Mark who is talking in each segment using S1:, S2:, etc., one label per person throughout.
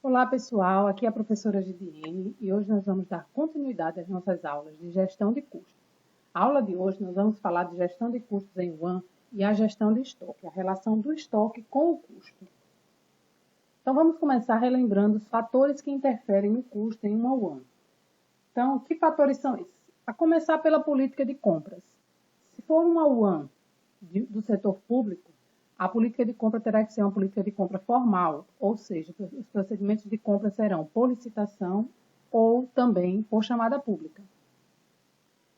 S1: Olá pessoal, aqui é a professora Gidiene e hoje nós vamos dar continuidade às nossas aulas de gestão de custos. A aula de hoje nós vamos falar de gestão de custos em WAN e a gestão de estoque, a relação do estoque com o custo. Então vamos começar relembrando os fatores que interferem no custo em uma WAN. Então, que fatores são esses? A começar pela política de compras. Se for uma WAN do setor público, a política de compra terá que ser uma política de compra formal, ou seja, os procedimentos de compra serão por licitação ou também por chamada pública.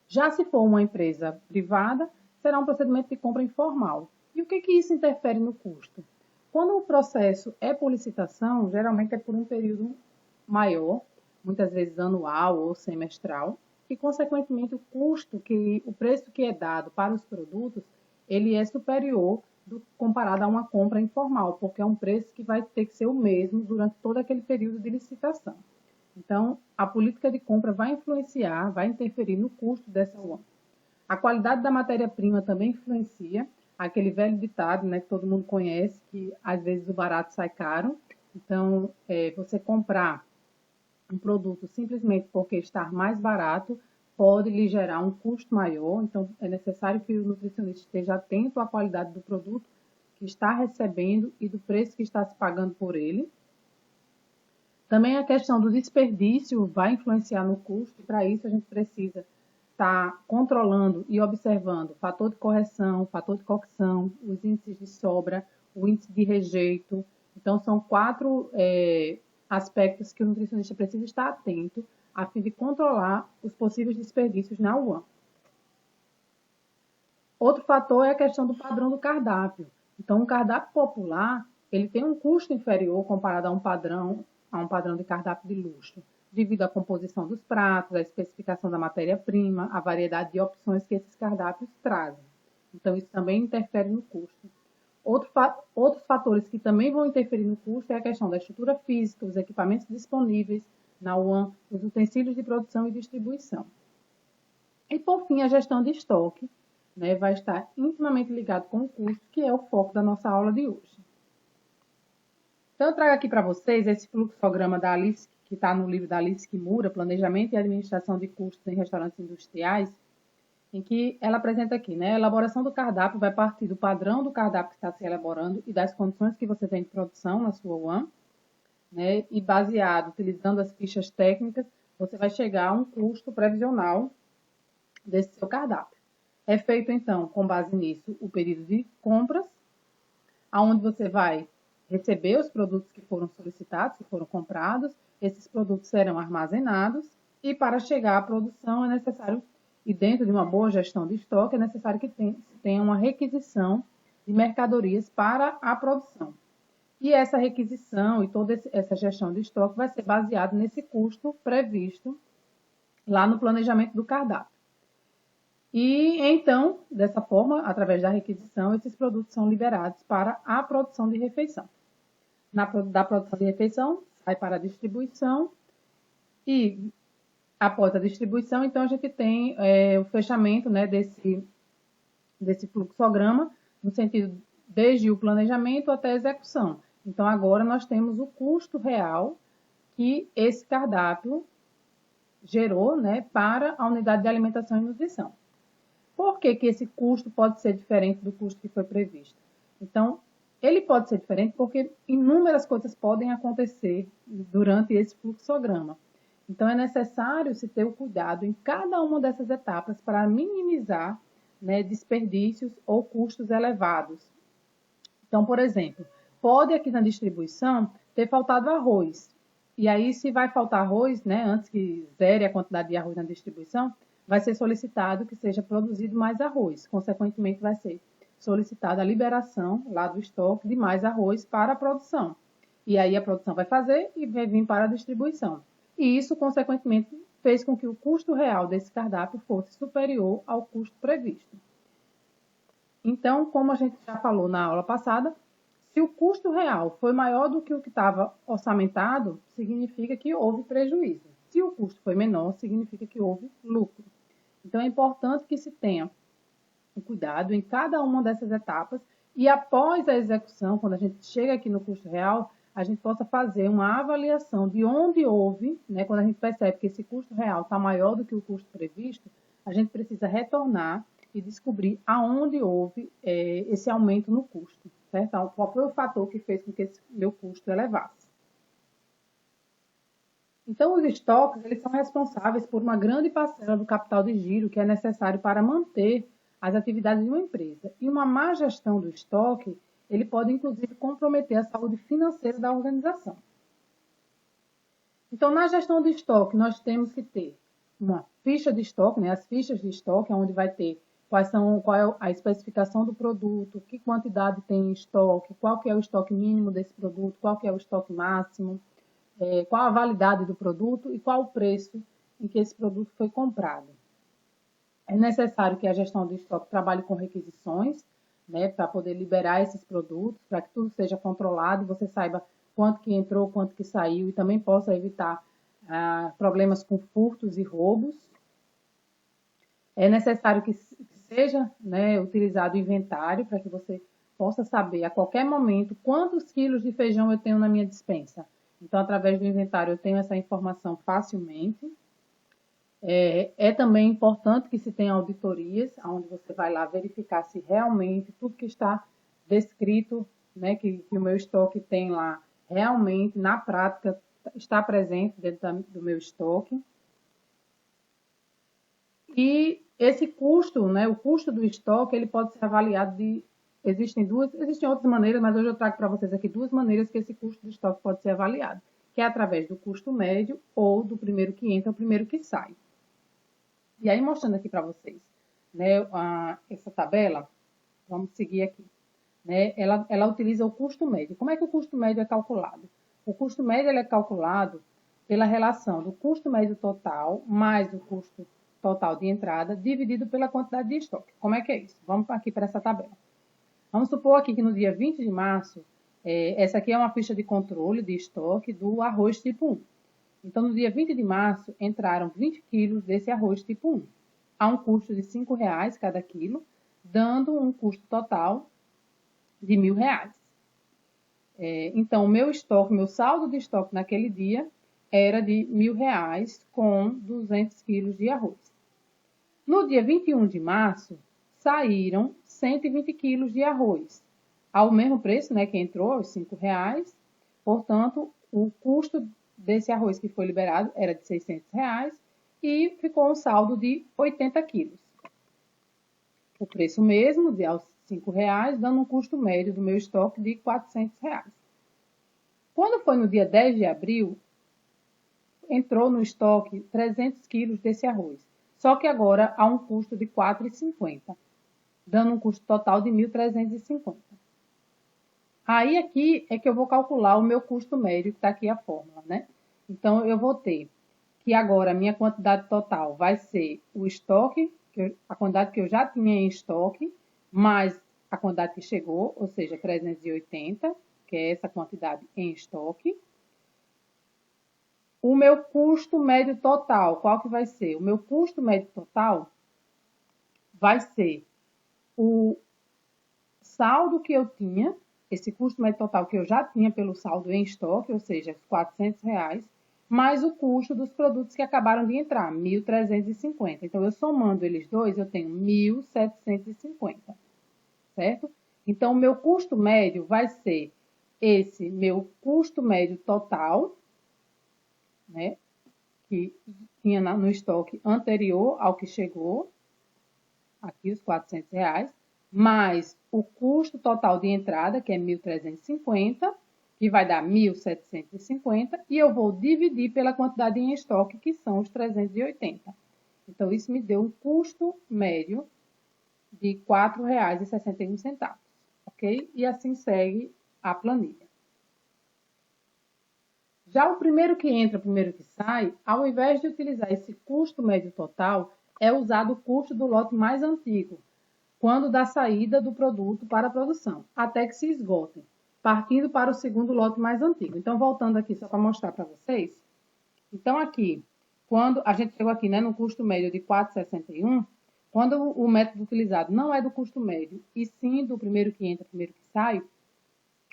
S1: Já se for uma empresa privada, será um procedimento de compra informal. E o que isso interfere no custo? Quando o processo é por licitação, geralmente é por um período maior, muitas vezes anual ou semestral, e, consequentemente, o preço que é dado para os produtos, ele é superior comparado a uma compra informal, porque é um preço que vai ter que ser o mesmo durante todo aquele período de licitação. Então, a política de compra vai influenciar, vai interferir no custo dessa WAN. A qualidade da matéria-prima também influencia, aquele velho ditado, né, que todo mundo conhece, que às vezes o barato sai caro. Então, você comprar um produto simplesmente porque está mais barato pode lhe gerar um custo maior, então é necessário que o nutricionista esteja atento à qualidade do produto que está recebendo e do preço que está se pagando por ele. Também a questão do desperdício vai influenciar no custo, e para isso a gente precisa estar controlando e observando o fator de correção, o fator de cocção, os índices de sobra, o índice de rejeito. Então, são 4 aspectos que o nutricionista precisa estar atento a fim de controlar os possíveis desperdícios na WAN. Outro fator é a questão do padrão do cardápio. Então, um cardápio popular, ele tem um custo inferior comparado a um padrão de cardápio de luxo, devido à composição dos pratos, à especificação da matéria-prima, à variedade de opções que esses cardápios trazem. Então, isso também interfere no custo. Outros fatores que também vão interferir no custo é a questão da estrutura física, os equipamentos disponíveis na WAN, os utensílios de produção e distribuição. E, por fim, a gestão de estoque, né, vai estar intimamente ligado com o custo, que é o foco da nossa aula de hoje. Então, eu trago aqui para vocês esse fluxograma da Alice, que está no livro da Alice Kimura, Planejamento e Administração de Custos em Restaurantes Industriais, em que ela apresenta aqui, né? A elaboração do cardápio vai partir do padrão do cardápio que está se elaborando e das condições que você tem de produção na sua WAN, né? E baseado, utilizando as fichas técnicas, você vai chegar a um custo previsional desse seu cardápio. É feito, então, com base nisso, o período de compras, onde você vai receber os produtos que foram solicitados, que foram comprados, esses produtos serão armazenados e para chegar à produção é necessário, e dentro de uma boa gestão de estoque, é necessário que tenha uma requisição de mercadorias para a produção. E essa requisição e toda essa gestão de estoque vai ser baseada nesse custo previsto lá no planejamento do cardápio. E então, dessa forma, através da requisição, esses produtos são liberados para a produção de refeição. Da produção de refeição, sai para a distribuição e após a distribuição, então a gente tem o fechamento, né, desse fluxograma, no sentido desde o planejamento até a execução. Então, agora nós temos o custo real que esse cardápio gerou, né, para a unidade de alimentação e nutrição. Por que esse custo pode ser diferente do custo que foi previsto? Então, ele pode ser diferente porque inúmeras coisas podem acontecer durante esse fluxograma. Então, é necessário se ter o cuidado em cada uma dessas etapas para minimizar, né, desperdícios ou custos elevados. Então, por exemplo, pode aqui na distribuição ter faltado arroz. E aí, se vai faltar arroz, né, antes que zere a quantidade de arroz na distribuição, vai ser solicitado que seja produzido mais arroz. Consequentemente, vai ser solicitada a liberação lá do estoque de mais arroz para a produção. E aí a produção vai fazer e vai vir para a distribuição. E isso, consequentemente, fez com que o custo real desse cardápio fosse superior ao custo previsto. Então, como a gente já falou na aula passada, se o custo real foi maior do que o que estava orçamentado, significa que houve prejuízo. Se o custo foi menor, significa que houve lucro. Então, é importante que se tenha o cuidado em cada uma dessas etapas e após a execução, quando a gente chega aqui no custo real, a gente possa fazer uma avaliação de onde houve, né, quando a gente percebe que esse custo real está maior do que o custo previsto, a gente precisa retornar e descobrir aonde houve esse aumento no custo, certo? Então, qual foi o fator que fez com que esse meu custo elevasse. Então, os estoques, eles são responsáveis por uma grande parcela do capital de giro que é necessário para manter as atividades de uma empresa. E uma má gestão do estoque, ele pode, inclusive, comprometer a saúde financeira da organização. Então, na gestão de estoque, nós temos que ter uma ficha de estoque, né? As fichas de estoque, onde vai ter qual é a especificação do produto, que quantidade tem em estoque, qual que é o estoque mínimo desse produto, qual que é o estoque máximo, qual a validade do produto e qual o preço em que esse produto foi comprado. É necessário que a gestão do estoque trabalhe com requisições, né, para poder liberar esses produtos, para que tudo seja controlado e você saiba quanto que entrou, quanto que saiu e também possa evitar problemas com furtos e roubos. É necessário que seja, né, utilizado o inventário para que você possa saber a qualquer momento quantos quilos de feijão eu tenho na minha despensa. Então, através do inventário, eu tenho essa informação facilmente. É também importante que se tenha auditorias, onde você vai lá verificar se realmente tudo que está descrito, né, que o meu estoque tem lá, realmente, na prática, está presente dentro do meu estoque. E esse custo, né, o custo do estoque, ele pode ser avaliado Existem outras maneiras, mas hoje eu trago para vocês aqui duas maneiras que esse custo do estoque pode ser avaliado, que é através do custo médio ou do primeiro que entra ao primeiro que sai. E aí, mostrando aqui para vocês, né, essa tabela, vamos seguir aqui, né, ela utiliza o custo médio. Como é que o custo médio é calculado? O custo médio ele é calculado pela relação do custo médio total mais o custo total de entrada dividido pela quantidade de estoque. Como é que é isso? Vamos aqui para essa tabela. Vamos supor aqui que no dia 20 de março, essa aqui é uma ficha de controle de estoque do arroz tipo 1. Então, no dia 20 de março, entraram 20 quilos desse arroz tipo 1, a um custo de R$ 5,00 cada quilo, dando um custo total de R$ 1.000. Então, o meu saldo de estoque naquele dia era de R$ 1.000 com 200 quilos de arroz. No dia 21 de março, saíram 120 quilos de arroz, ao mesmo preço, né, que entrou, os R$ 5,00. Portanto, o custo desse arroz que foi liberado era de R$ 600 e ficou um saldo de 80 quilos. O preço mesmo, de aos R$ 5,00, dando um custo médio do meu estoque de R$ 400. Quando foi no dia 10 de abril, entrou no estoque 300 quilos desse arroz, só que agora há um custo de R$ 4,50, dando um custo total de R$ 1.350. Aí aqui é que eu vou calcular o meu custo médio, que está aqui a fórmula, né? Então, eu vou ter que agora a minha quantidade total vai ser o estoque, a quantidade que eu já tinha em estoque, mais a quantidade que chegou, ou seja, 380, que é essa quantidade em estoque. O meu custo médio total, qual que vai ser? O meu custo médio total vai ser o saldo que eu tinha, esse custo médio total que eu já tinha pelo saldo em estoque, ou seja, R$ 400, mais o custo dos produtos que acabaram de entrar, R$ 1.350. Então, eu somando eles dois, eu tenho R$ 1.750, certo? Então, o meu custo médio vai ser esse meu custo médio total, né, que tinha no estoque anterior ao que chegou, aqui os R$ 400, mais o custo total de entrada, que é 1.350, que vai dar 1.750, e eu vou dividir pela quantidade em estoque, que são os 380. Então, isso me deu um custo médio de R$ 4,61, ok? E assim segue a planilha. Já o primeiro que entra, o primeiro que sai, ao invés de utilizar esse custo médio total, é usado o custo do lote mais antigo, quando da saída do produto para a produção, até que se esgotem, partindo para o segundo lote mais antigo. Então, voltando aqui só para mostrar para vocês. Então, aqui, quando a gente chegou aqui, né, no custo médio de 4,61, quando o método utilizado não é do custo médio, e sim do primeiro que entra, primeiro que sai,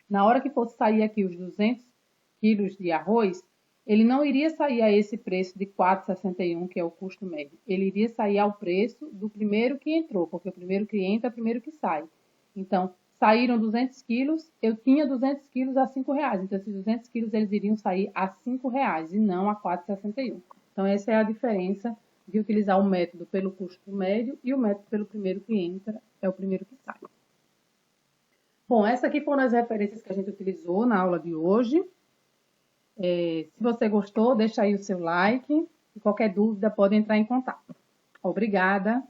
S1: na hora que fosse sair aqui os 200 quilos de arroz, ele não iria sair a esse preço de R$ 4,61, que é o custo médio. Ele iria sair ao preço do primeiro que entrou, porque o primeiro que entra é o primeiro que sai. Então, saíram 200 quilos, eu tinha 200 quilos a R$ 5,00. Então, esses 200 quilos eles iriam sair a R$ 5,00 e não a R$ 4,61. Então, essa é a diferença de utilizar o método pelo custo médio e o método pelo primeiro que entra é o primeiro que sai. Bom, essas aqui foram as referências que a gente utilizou na aula de hoje. Se você gostou, deixa aí o seu like. E qualquer dúvida, pode entrar em contato. Obrigada.